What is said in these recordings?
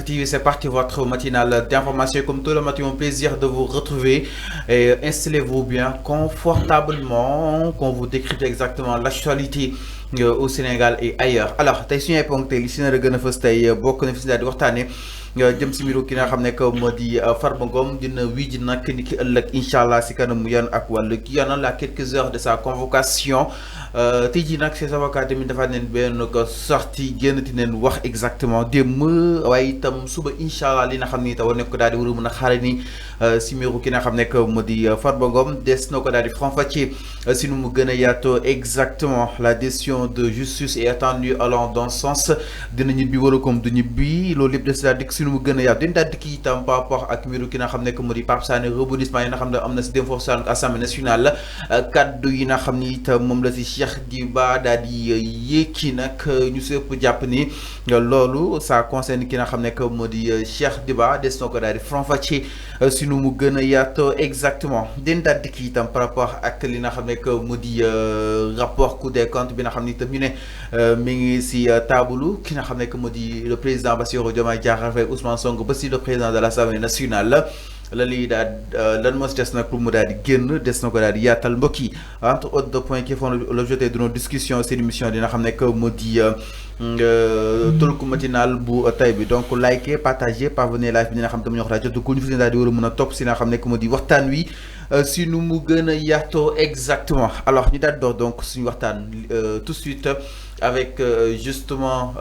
TV, c'est parti, votre matinale d'information. Comme tout le matin, un plaisir de vous retrouver. Installez-vous bien confortablement, qu'on vous décrypte exactement l'actualité au Sénégal et ailleurs. Alors, tey suñu ay ponk tey li si nar a gën a fës tey bokk na fi si daal di waxtaane jëm si mbiru ki nga xam ne que moo di Farba Ngom dina wii ji nag ni ki ëllëg incha allah si kanamu yoon ak wàllu ki yoonal à quelques heures de sa convocation tey jii nag ses avocats tamit dafa neen benn ko sorti génnati neen wax exactement démb waaye itam suba incha allah li nga xam ni taw nekk ko daal di war a mën a xaare ni si mbiru ki nga xam ne que moo di Farba Ngom des na ko daal di faram-fàccee si nu mu gën a yaatoo exactement la décision de justice est attendue allant dans ce sens dina ñibbi wala comme du ñibbi loolu lépp des daal di si nu mu gën a yaatu dañ daal di kii itam par rapport ak mbiru ki nga xam ne que moo di Pape Sané rebondissement yi nga xam ne am na si démb foofu Assemblée nationale kaddu yi nga xam ni itam moom la si Cheikh Diba daal di yéeki nag ñu si ëpp jàpp ni loolu ça concerne ki nga xam ne que moo di Cheikh Diba des na ko daal di faram-fàccee si nu mu gën a yaatoo exactement dañ daal di kii itam par rapport ak li nga xam ne que moo di rapport Cour des comptes bi nga xam ni itam ñu ne mi ngi si taabalu ki nga xam ne que moo di le président Bassirou Diomaye Diakhar Faye Ousmane Sonko ba si le président de l'Assemblée nationale la lii daal lan moo si des nag pour mu daal di génn des na ko daal di yaatal mbokk yi entre autres de points qui font l'objet de nos discussions seen émission dina xam ne que moo di tolku matinal bu tay bi donc likez partagez parvenez live bi dina xam tam ñoo xam jot ko ñu fi daal di war a mën a topp si nga xam ne que moo di waxtaan wi si nu mu gën a yaatoo exactement alors ñu daal door donc suñu waxtaan tout de suite avec justement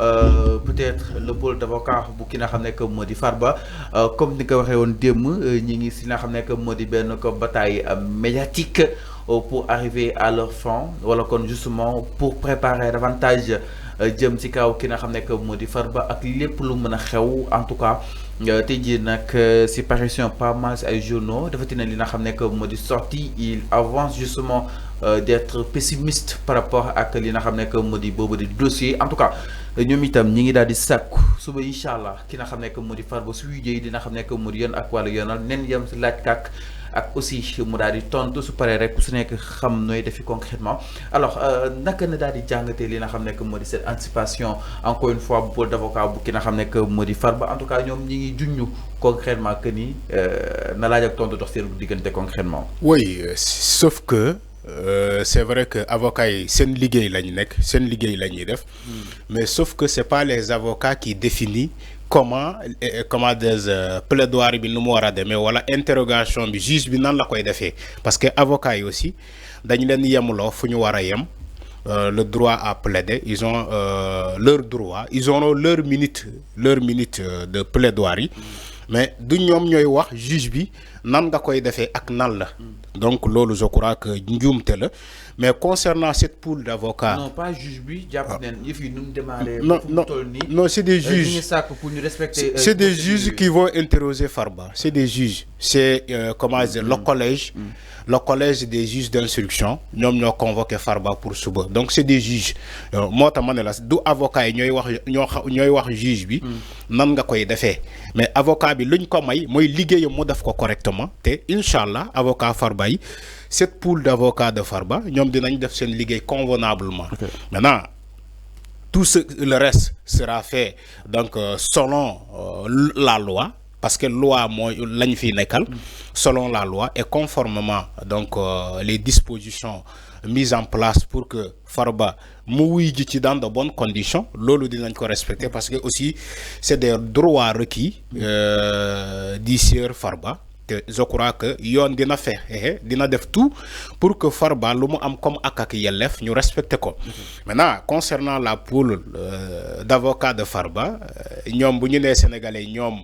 peut-être le pôle d'avocat bu ki nga xam ne que moo di Farba comme ni ko waxee woon démb ñi ngi si nga xam ne que moo di benn ko bataille médiatique pour arriver à leur fin wala kon justement pour préparer davantage jëm ci kaw ki nga xam ne que moo di Farba ak lépp lu mën a xew en tout cas tey jii nag si parution pas mal ay journaux dafa tina li nga xam ne que moo di sorti il avance justement d'être pessimiste par rapport ak li nga xam ne que moo di boobu di dossier en tout cas ñoom itam ñi ngi daal di sàkku suba incha allah ki nga xam ne que moo di Farba suy jëy dina xam ne que moo di yoon ak wàllu yoonal nen yam si laaj kàkk ak aussi mu daal di tontu su paree rek ku su nekk xam nooy defi concrètement alors naka na daal di jàngatee li nga xam ne que moo di cette anticipation encore une fois bu pôle d'avocat bu ki nga xam ne que moo di Farba en tout cas ñoom ñi ngi junñu concrètement que ni na laaj ak tontu dox seen diggante concrètement. Oui, sauf que c'est vrai que avocats yi seen liggéey lañ nekk seen liggéey la ñuy def mais sauf que c'est pas les avocats qui définissent comment des plaidoirie bi nu mu war a demee wala interrogation bi juge bi nan la koy defee parce que avocats yi aussi dañ leen yemuloo fu ñu war a yem le droit à plaider ils ont leur droit ils auront leur minute de plaidoirie mais du ñoom ñooy wax juge bi nan nga koy defee ak nan la donc loolu je crois que njuumte la mais concernant cette pool d'avocats. Non, pas juge bi jàpp nañ yëf yi nu mu démarré. Non, c'est des juges. ñu sàkk pour ñu respecter. C'est des juges qui vont interroger Farba. C'est des juges. C'est comment dire le collège des juges d'instruction ñoom ñoo convoqué Farba pour suba donc c'est des juges moo tax ma ne la du avocat yi ñooy wax juge bi nan nga koy defee mais avocat bi luñ ko may mooy liggéeyam mu def ko correctement te incha allah avocat Farba yi cette pool d'avocats de Farba ñoom dinañ def seen liggéey convenablement. Maintenant tout le reste sera fait donc selon la loi. Parce que loi mooy lañ fi nekkal selon la loi et conformément donc les dispositions mises en place pour que Farba mu wuy ji ci dans de bonnes conditions loolu dinañ ko respecter parce que aussi c'est des droits requis du sieur Farba te je crois que yoon dina fexe dina def tout pour que Farba lu mu am comme ak yelleef ñu respecter ko. Maintenant concernant la pool d'avocats de Farba ñoom bu ñu nee sénégalais ñoom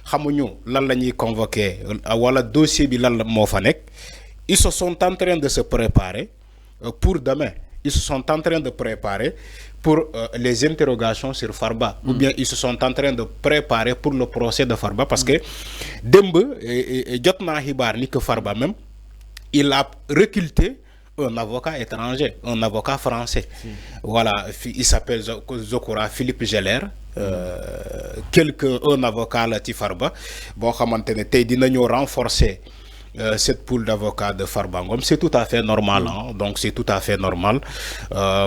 xamuñu lan la ñuy convoquer wala dossier bi lan la moo fa nekk ils se sont en train de se préparer pour demain ils se sont en train de préparer pour les interrogations sur Farba ou bien ils se sont en train de préparer pour le procès de Farba parce que démb jot naa xibaar ni que Farba même il a recruté un avocat étranger un avocat français voilà il s'appelle Zokora Philippe Geller un avocat la ci Farba boo xamante ne tey dinañu renforcer cette pool d'avocats de Farba Ngom, c'est tout à fait normal, hein? Donc c'est tout à fait normal.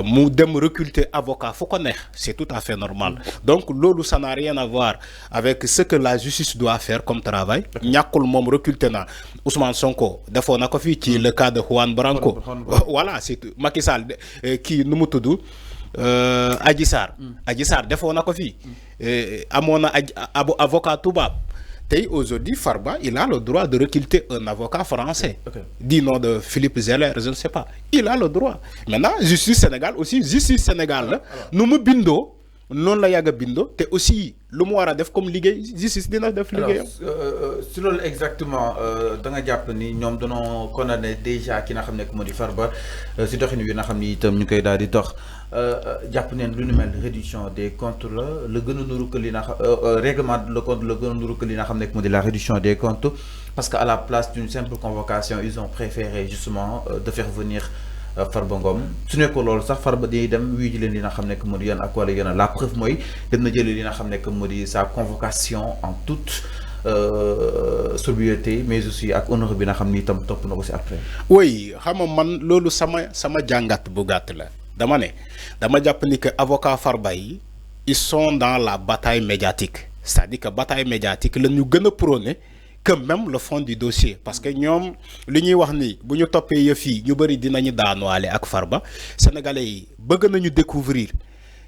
Mu dem recruter avocat, faut connaître, c'est tout à fait normal. Donc lolu ça n'a rien à voir avec ce que la justice doit faire comme travail. Ñakul mom recruter na Ousmane Sonko, defo na ko fi ci le cas de Juan Branco. Voilà, c'est tout. Macky Sall qui nu mu tuddu Adji Sarr. Adji Sarr defo na ko fi. Amona avocat toubab. Aujourd'hui, Farba, il a le droit de recruter un avocat français. Dit nom de Philippe Zeller, je ne sais pas. Il a le droit. Maintenant, justice Sénégal aussi, justice Sénégal, nous me bindo, non la yaga bindo, te aussi le mot def comme ligue, justice dina def ligue. Sur exactement, dans la Japonie, nous avons condamné déjà qui n'a jamais comme dit Farba, c'est donc une n'a jamais été nous qui d'aller d'or. Japonais l'unimel réduction des comptes là, le gouvernement que règlement le compte le gouvernement que n'a jamais comme la réduction des comptes parce qu'à la place d'une simple convocation, ils ont préféré justement de faire venir Farba Ngom su nekkoon loolu sax Farba day dem wuyu ji leen li nga xam ne que moo di yan ak wala yan la preuve mooy dem na jëlee li nga xam ne que moo di sa convocation en toute sobriété mais aussi ak honneur bi nga xam ni itam topp na ko si après. Oui xam nga man loolu sama jàngat bu gàtt la dama ne dama jàpp ni que avocat Farba yi ils sont dans la bataille médiatique c'est-à-dire que bataille médiatique la ñu gën a prôné que même le fond du dossier parce que ñoom li ñuy wax ni bu ñu toppee yëf yi ñu bëri dinañu daanuwaale ak Farba sénégalais yi bëgg nañu découvrir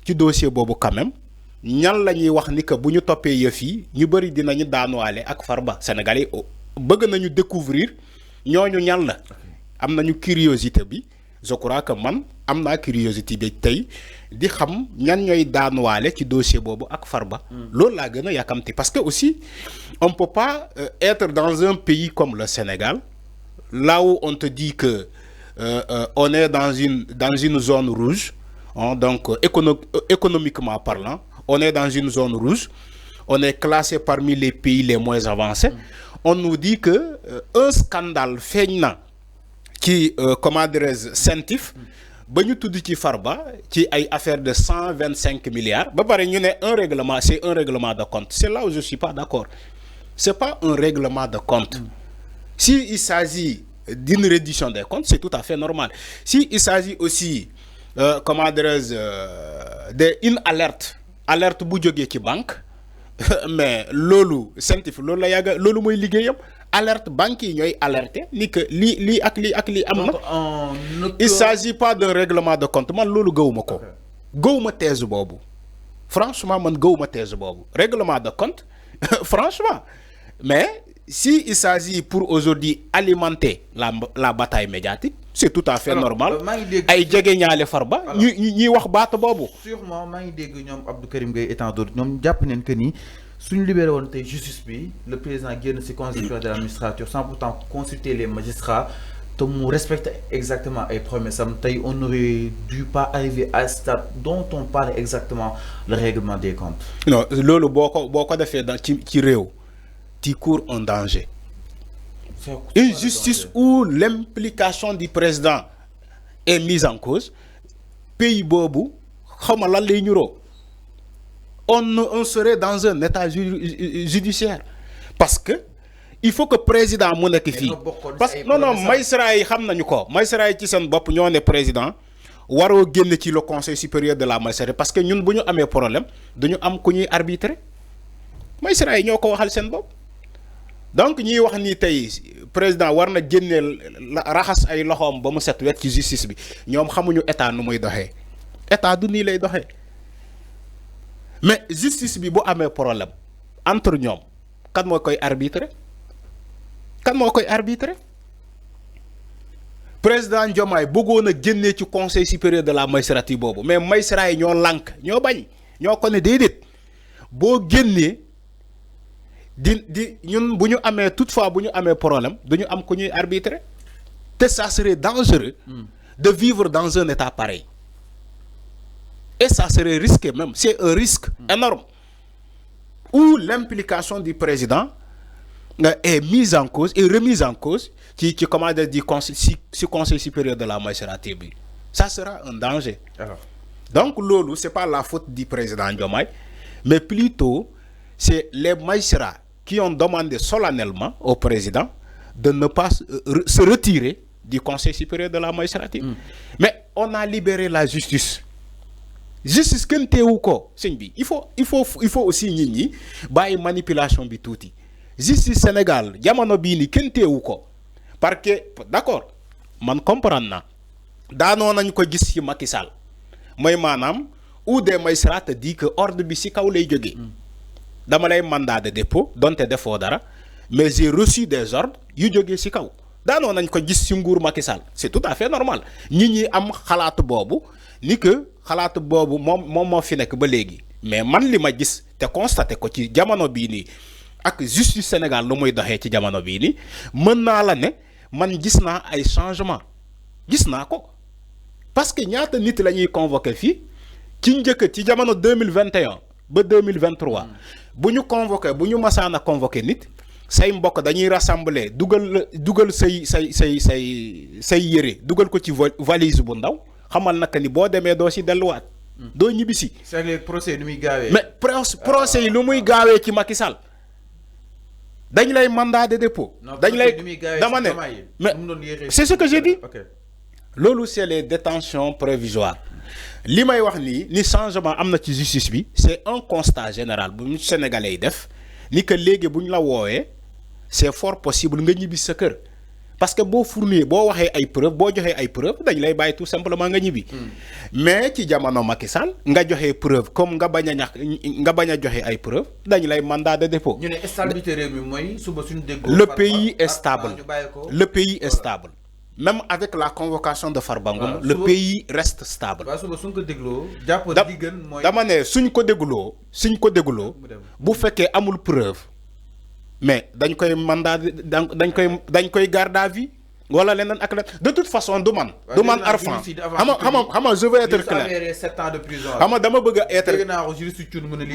ci dossier boobu quand même ñan la ñuy wax ni que bu ñu toppee yëf yi ñu bëri dinañu daanuwaale ak Farba sénégalais yi bëgg nañu découvrir ñooñu ñan la am nañu curiosité bi je crois que man am naa curiosité bi tey di xam ñan ñooy daanuwaale ci dossier boobu ak Farba loolu laa gën a yàkkamti parce que aussi on peut pas être dans un pays comme le Sénégal là où on te dit que on est dans une zone rouge hein, donc économiquement parlant on est dans une zone rouge on est classé parmi les pays les moins avancés on nous dit que un scandale feeñ na qui comment dirais-je Sentif ba ñu tudd ci Farba ci ay affaire de 125 milliards ba pare ñu ne un règlement c'est un règlement de compte c'est là où je suis pas d'accord c'est pas un règlement de compte si il s'agit d'une réduction des comptes c'est tout à fait normal si il s'agit aussi comment dirais-je d'une alerte bu jógee ci banque mais loolu Sentif loolu la yàgga loolu mooy liggéeyam alerte banque yi ñooy alerter ni que lii ak lii am na il s'agit pas d'un règlement de compte man loolu gëwuma ko gëwuma thèse boobu franchement man gëwuma thèse boobu règlement de compte franchement mais si il s'agit pour aujourd'hui alimenter la bataille médiatique c'est tout à fait normal ay jege ñaale Farba ñuy wax baata boobu sûrement maa ngi dégg ñoom Abdou Karim Gueye étant d'autres ñoom jàpp neen que ni suñu libéré woon tey justice bi le président génn ci conseil supérieur de la magistrature sans pourtant consulter les magistrats te mu respecte exactement ay promesses am tey on aurait dû pas arriver à ce stade dont on parle exactement le règlement des comptes. Non loolu boo ko defee dans ci réew tu cours un danger. Une justice où l'implication du président est mise en cause pays boobu xawma lan lay ñuroo on serait dans un état judiciaire parce que il faut que président mu nekk fii parce que non magistrat yi xam nañu ko magistrat yi ci seen bopp ñoo ne président waroo génn ci le conseil supérieur de la magistrature parce que ñun bu ñu amee problème duñu am ku ñuy arbitrer magistrat yi ñoo ko waxal seen bopp donc ñuy wax ni tey président war na génneel raxas ay loxoom ba mu set wet ci justice bi ñoom xamuñu état nu muy doxee état du nii lay doxee mais justice bi bu amee problème entre ñoom kan moo koy arbitrer président Diomaye bëggoon a génnee ci conseil supérieur de la magistrature boobu mais magistrat yi ñoo lànk ñoo bañ ñoo ko ne déedéet boo génnee di ñun bu ñu amee toutefois bu ñu amee problème duñu am ku ñuy arbitrer te ça serait dangereux de vivre dans un état pareil et ça serait risqué même c'est un risque énorme où l'implication du président est mise en cause et remise en cause ci comment dire du conseil supérieur de la magistrature bi ça sera un danger. Alors. Donc loolu c'est pas la faute du président Diomaye mais plutôt c'est les magistrats qui ont demandé solennellement au président de ne pas se retirer du Conseil supérieur de la magistrature. Mais on a libéré la justice. Justice kenn teewu ko sëñ bi il faut aussi nit ñi bàyyi manipulation bi tuuti justice Sénégal jamono bii ni kenn teewu ko parce que d'accord man comprendre na daanoo nañ ko gis ci Macky Sall mooy maanaam ou des magistrats te dit que ordre bi ci kaw lay jógee dama lay mandat de dépôt donte defoo dara mais j'ai reçu des ordres yu jógee ci kaw daanoo nañ ko gis ci nguur Macky Sall c'est tout à fait normal nit ñi am xalaatu boobu ni que xalaatu boobu moom moo fi nekk ba léegi mais man li ma gis te constaté ko ci jamono bii nii ak justice Sénégal lu muy doxee ci jamono bii nii mën naa la ne man gis naa ay changement gis naa ko parce que ñaata nit la ñuy convoqué fii ci njëkk ci jamono 2021 ba 2023 bu ñu convoqué bu ñu masaan a convoqué nit say mbokk dañuy rassembler dugal say yére dugal ko ci valise bu ndaw xamal naka ni boo demee doo si delluwaat doo ñibbisi. c'est les procès nu muy gaawee. mais procès yi lu muy gaawee ci Macky Sall dañ lay mandat de dépôt. dañ lay dama ne mais c'est ce que j'ai dit. loolu c'est les détentions provisoires li may wax nii ni changement am na ci justice bi c'est un constat général bu ñu Sénégalais yi def ni que léegi bu ñu la woowee c'est fort possible nga ñibbi sa kër. parce que boo fournir boo waxee ay preuves boo joxee ay preuves dañ lay bàyyi tout simplement nga ñibbi. mais ci jamono Macky Sall nga joxe preuve comme nga bañ a joxe ay preuves dañ lay mandat de dépôt. ñu ne stabilité réew mi mooy suba suñu déggoo. le pays est stable le pays est stable. même avec la convocation de Farba Ngom le pays reste stable. waaw suba suñ ko dégloo. jàpp di gën mooy dama ne suñ ko dégloo bu fekkee amul preuve. mais dañ koy mandat dañ koy garde à vue wala leneen ak leneen de toute façon du man Arfan xam je veux être clair 7 ans de prison xam dama bëgg a être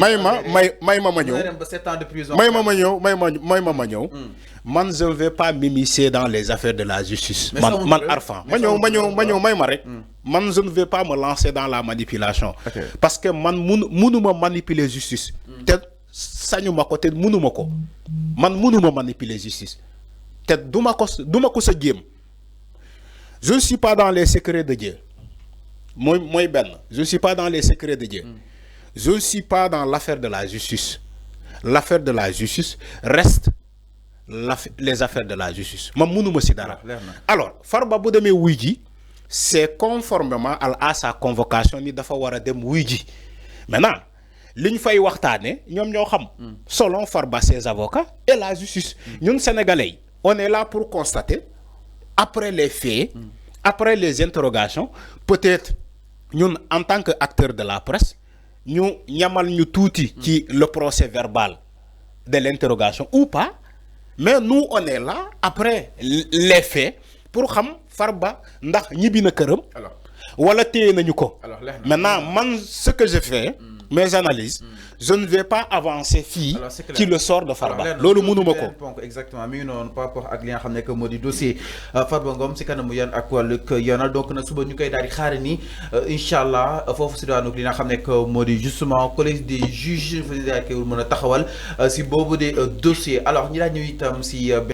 may ma ñëw man je ne vais pas m'immiscer dans les affaires de la justice man Arfan ma ñëw may ma rek man je ne vais pas me lancer dans la manipulation parce que man mënuma manipuler justice te sañuma ko te mënuma ko man mënuma manipuler justice te duma ko sa jéem je ne suis pas dans les secrets de Dieu mooy benn je ne suis pas dans les secrets de Dieu je ne suis pas dans l'affaire de la justice l'affaire de la justice reste les affaires de la justice man mënuma si dara alors Farba bu demee wuy ji c'est conformément à sa convocation ni dafa war a dem wuy ji maintenant li ñu fay waxtaane ñoom ñoo xam selon Farba ses avocats et la justice ñun sénégalais on est là pour constater après les faits après les interrogations peut-être ñun en tant que acteur de la presse ñu ñamal ñu tuuti ci le procès verbal de l'interrogation ou pas mais nous on est là après les faits pour xam Farba ndax ñibbi na këram wala téye nañu ko maintenant man ce que je fais mes analyses je ne vais pas avancer fii ci le sort de Farba loolu mënuma ko exactement mi ngi noonu par rapport ak li nga xam ne que moo di dossier Farba Ngom si kanamu yoon ak wàllug yoonal donc nag suba ñu koy daal di xaare ni incha allah foofu si daanaka li nga xam ne que moo di justement collège des juges fa daal di koy mën a taxawal si boobu des dossiers alors ñi daal ñëw itam si